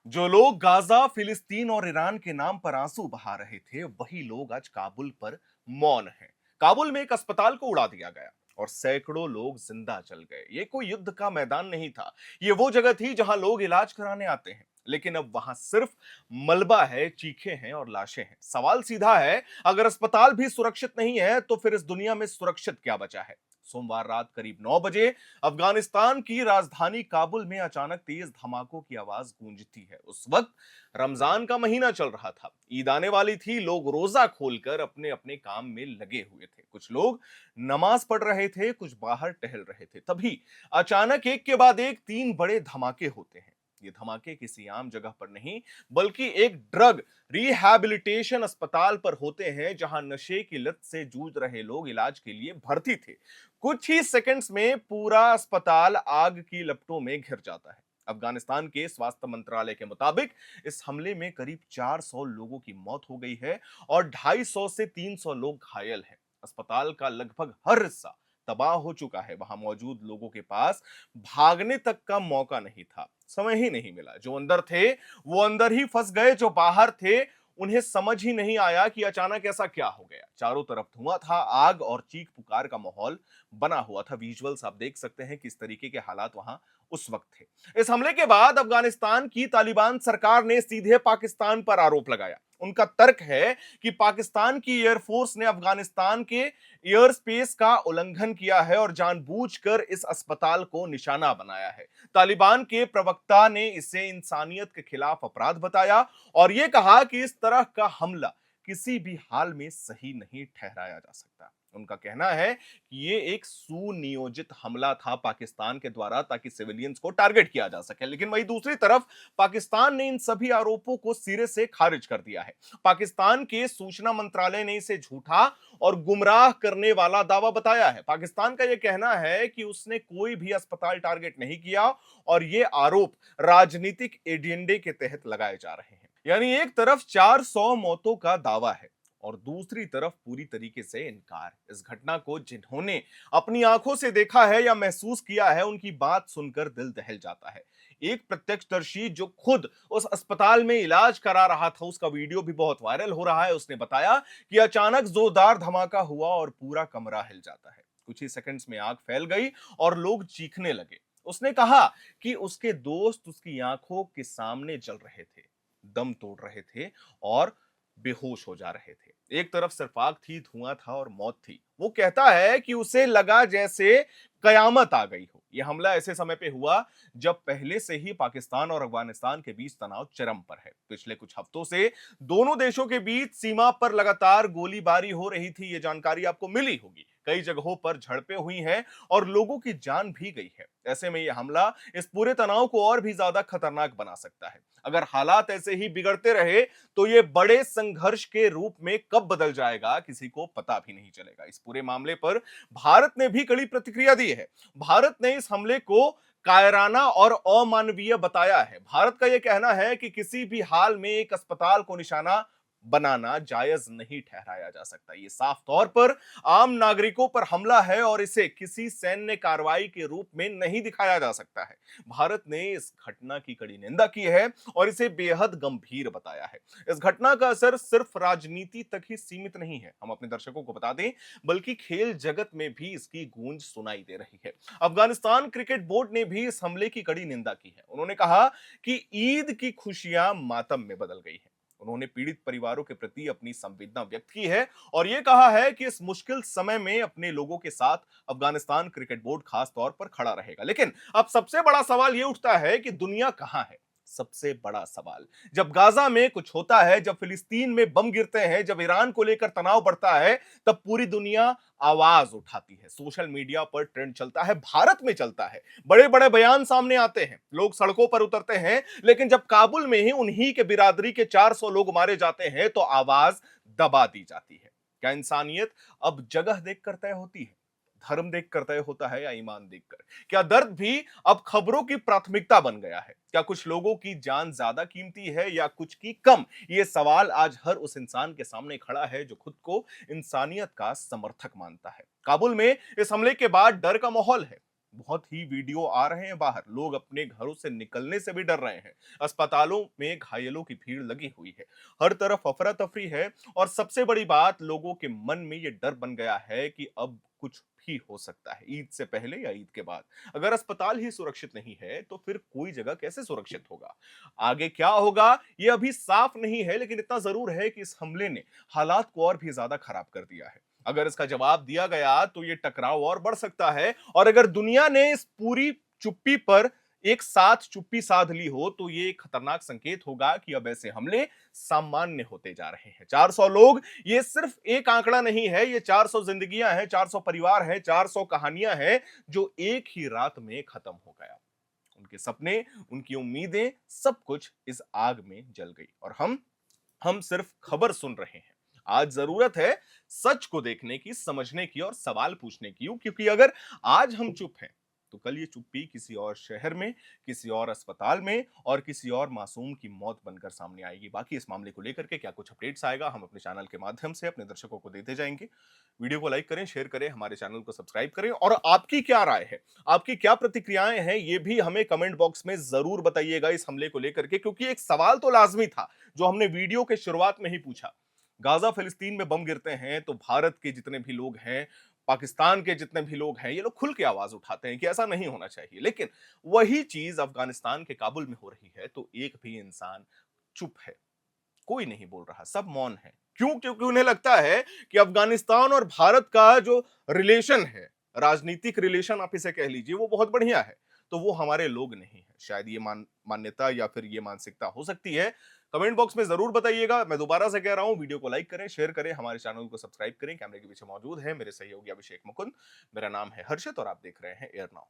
जो लोग गाजा, फिलिस्तीन और ईरान के नाम पर आंसू बहा रहे थे, वही लोग आज काबुल पर मौन हैं। काबुल में एक अस्पताल को उड़ा दिया गया और सैकड़ों लोग जिंदा जल गए। ये कोई युद्ध का मैदान नहीं था, ये वो जगह थी जहां लोग इलाज कराने आते हैं। लेकिन अब वहां सिर्फ मलबा है, चीखें हैं और लाशें हैं। सवाल सीधा है, अगर अस्पताल भी सुरक्षित नहीं है तो फिर इस दुनिया में सुरक्षित क्या बचा है? सोमवार रात करीब 9 बजे अफगानिस्तान की राजधानी काबुल में अचानक तेज धमाकों की आवाज गूंजती है। उस वक्त रमजान का महीना चल रहा था, ईद आने वाली थी। लोग रोजा खोलकर अपने अपने काम में लगे हुए थे। कुछ लोग नमाज पढ़ रहे थे, कुछ बाहर टहल रहे थे। तभी अचानक एक के बाद एक तीन बड़े धमाके होते हैं। ये धमाके किसी आम जगह पर नहीं, बल्कि एक ड्रग रिहैबिलिटेशन अस्पताल पर होते हैं, जहां नशे की लत से जूझ रहे लोग इलाज के लिए भर्ती थे। कुछ ही सेकंड्स में पूरा अस्पताल आग की लपटों में घिर जाता है। अफगानिस्तान के स्वास्थ्य मंत्रालय के मुताबिक इस हमले में करीब 400 लोगों की मौत हो गई है और 250 से 300 लोग घायल हैं। अस्पताल का लगभग हर हिस्सा तबाह हो चुका है। वहां मौजूद लोगों के पास भागने तक का मौका नहीं था, समय ही नहीं मिला। जो अंदर थे वो अंदर ही फंस गए, जो बाहर थे उन्हें समझ ही नहीं आया कि अचानक ऐसा क्या हो गया। चारों तरफ धुआं था, आग और चीख पुकार का माहौल बना हुआ था। विजुअल्स आप देख सकते हैं किस तरीके के हालात वहां उस वक्त थे। इस हमले के बाद अफगानिस्तान की तालिबान सरकार ने सीधे पाकिस्तान पर आरोप लगाया। उनका तर्क है कि पाकिस्तान की एयरफोर्स ने अफगानिस्तान के एयर स्पेस का उल्लंघन किया है और जानबूझकर इस अस्पताल को निशाना बनाया है। तालिबान के प्रवक्ता ने इसे इंसानियत के खिलाफ अपराध बताया और यह कहा कि इस तरह का हमला किसी भी हाल में सही नहीं ठहराया जा सकता। उनका कहना है कि ये एक सुनियोजित हमला था पाकिस्तान के द्वारा, ताकि सिविलियंस को टारगेट किया जा सके। लेकिन वहीं दूसरी तरफ पाकिस्तान ने इन सभी आरोपों को सिरे से खारिज कर दिया है। पाकिस्तान के सूचना मंत्रालय ने इसे झूठा और गुमराह करने वाला दावा बताया है। पाकिस्तान का यह कहना है कि उसने कोई भी अस्पताल टारगेट नहीं किया और ये आरोप राजनीतिक एजेंडे के तहत लगाए जा रहे हैं। यानी एक तरफ 400 मौतों का दावा है और दूसरी तरफ पूरी तरीके से इनकार। इस घटना को जिन्होंने अपनी आंखों से देखा है या महसूस किया है, उनकी बात सुनकर दिल दहल जाता है। एक प्रत्यक्षदर्शी जो खुद उस अस्पताल में इलाज करा रहा था, उसका वीडियो भी बहुत वायरल हो रहा है। उसने बताया कि अचानक जोरदार धमाका हुआ और पूरा कमरा हिल जाता है। कुछ ही सेकंड्स में आग फैल गई और लोग चीखने लगे। उसने कहा कि उसके दोस्त उसकी आंखों के सामने जल रहे थे, दम तोड़ रहे थे और बेहोश हो जा रहे थे। एक तरफ सिर्फ आग थी, धुआं था और मौत थी। वो कहता है कि उसे लगा जैसे कयामत आ गई हो। यह हमला ऐसे समय पे हुआ जब पहले से ही पाकिस्तान और अफगानिस्तान के बीच तनाव चरम पर है। पिछले कुछ हफ्तों से दोनों देशों के बीच सीमा पर लगातार गोलीबारी हो रही थी। ये जानकारी आपको मिली होगी। कई जगहों पर झड़पें हुई हैं और लोगों की जान भी गई है। ऐसे में यह हमला इस पूरे तनाव को और भी ज्यादा खतरनाक बना सकता है। अगर हालात ऐसे ही बिगड़ते रहे तो ये बड़े संघर्ष के रूप में कब बदल जाएगा, किसी को पता भी नहीं चलेगा। इस पूरे मामले पर भारत ने भी कड़ी प्रतिक्रिया दी है। भारत ने इस हमले को कायराना और अमानवीय बताया है। भारत का यह कहना है कि किसी भी हाल में एक अस्पताल को निशाना बनाना जायज नहीं ठहराया जा सकता। ये साफ तौर पर आम नागरिकों पर हमला है और इसे किसी सैन्य कार्रवाई के रूप में नहीं दिखाया जा सकता है। भारत ने इस घटना की कड़ी निंदा की है और इसे बेहद गंभीर बताया है। इस घटना का असर सिर्फ राजनीति तक ही सीमित नहीं है, हम अपने दर्शकों को बता दें, बल्कि खेल जगत में भी इसकी गूंज सुनाई दे रही है। अफगानिस्तान क्रिकेट बोर्ड ने भी इस हमले की कड़ी निंदा की है। उन्होंने कहा कि ईद की खुशियां मातम में बदल गई हैं। उन्होंने पीड़ित परिवारों के प्रति अपनी संवेदना व्यक्त की है और यह कहा है कि इस मुश्किल समय में अपने लोगों के साथ अफगानिस्तान क्रिकेट बोर्ड खास तौर पर खड़ा रहेगा। लेकिन अब सबसे बड़ा सवाल यह उठता है कि दुनिया कहां है? सबसे बड़ा सवाल, जब गाजा में कुछ होता है, जब फिलिस्तीन में बम गिरते हैं, जब ईरान को लेकर तनाव बढ़ता है, तब पूरी दुनिया आवाज उठाती है। सोशल मीडिया पर ट्रेंड चलता है, भारत में चलता है, बड़े बड़े बयान सामने आते हैं, लोग सड़कों पर उतरते हैं। लेकिन जब काबुल में ही उन्हीं के बिरादरी के 400 लोग मारे जाते हैं तो आवाज दबा दी जाती है। क्या इंसानियत अब जगह देखकर तय होती है, धर्म देखकर तय होता है या ईमान देखकर? क्या दर्द भी अब खबरों की प्राथमिकता बन गया है? क्या कुछ लोगों की जान ज्यादा कीमती है या कुछ की कम? ये सवाल आज हर उस इंसान के सामने खड़ा है जो खुद को इंसानियत का समर्थक मानता है। काबुल में इस हमले के बाद डर का माहौल है। बहुत ही वीडियो आ रहे हैं बाहर, लोग अपने घरों से निकलने से भी डर रहे हैं। अस्पतालों में घायलों की भीड़ लगी हुई है, हर तरफ अफरा तफरी है, और सबसे बड़ी बात, लोगों के मन में ये डर बन गया है कि अब कुछ भी हो सकता है, ईद से पहले या ईद के बाद। अगर अस्पताल ही सुरक्षित नहीं है तो फिर कोई जगह कैसे सुरक्षित होगा? आगे क्या होगा ये अभी साफ नहीं है, लेकिन इतना जरूर है कि इस हमले ने हालात को और भी ज्यादा खराब कर दिया है। अगर इसका जवाब दिया गया तो ये टकराव और बढ़ सकता है, और अगर दुनिया ने इस पूरी चुप्पी पर एक साथ चुप्पी साध ली हो तो ये एक खतरनाक संकेत होगा कि अब ऐसे हमले सामान्य होते जा रहे हैं। 400 लोग ये सिर्फ एक आंकड़ा नहीं है, ये 400 जिंदगियां हैं, 400 परिवार हैं, 400 कहानियां हैं जो एक ही रात में खत्म हो गया। उनके सपने, उनकी उम्मीदें, सब कुछ इस आग में जल गई, और हम सिर्फ खबर सुन रहे हैं। आज जरूरत है सच को देखने की, समझने की और सवाल पूछने की, क्योंकि अगर आज हम चुप हैं तो कल ये चुप्पी किसी और शहर में, किसी और अस्पताल में और किसी और मासूम की मौत बनकर सामने आएगी। बाकी इस मामले को लेकर के क्या कुछ अपडेट्स आएगा, हम अपने चैनल के माध्यम से अपने दर्शकों को देते जाएंगे। वीडियो को लाइक करें, शेयर करें, हमारे चैनल को सब्सक्राइब करें, और आपकी क्या राय है, आपकी क्या प्रतिक्रियाएं हैं, ये भी हमें कमेंट बॉक्स में जरूर बताइएगा इस हमले को लेकर के, क्योंकि एक सवाल तो लाजमी था जो हमने वीडियो के शुरुआत में ही पूछा। गाजा फिलिस्तीन में बम गिरते हैं तो भारत के जितने भी लोग हैं, पाकिस्तान के जितने भी लोग हैं, ये लोग खुल के आवाज उठाते हैं कि ऐसा नहीं होना चाहिए। लेकिन वही चीज अफगानिस्तान के काबुल में हो रही है तो एक भी इंसान चुप है, कोई नहीं बोल रहा, सब मौन है। क्यों? क्योंकि उन्हें लगता है कि अफगानिस्तान और भारत का जो रिलेशन है, राजनीतिक रिलेशन आप इसे कह लीजिए, वो बहुत बढ़िया है, तो वो हमारे लोग नहीं है। शायद ये मान्यता या फिर ये मानसिकता हो सकती है। कमेंट बॉक्स में जरूर बताइएगा। मैं दोबारा से कह रहा हूं, वीडियो को लाइक करें, शेयर करें, हमारे चैनल को सब्सक्राइब करें। कैमरे के पीछे मौजूद है मेरे सहयोगी अभिषेक मुकुंद, मेरा नाम है हर्षित और आप देख रहे हैं एयर नाउ।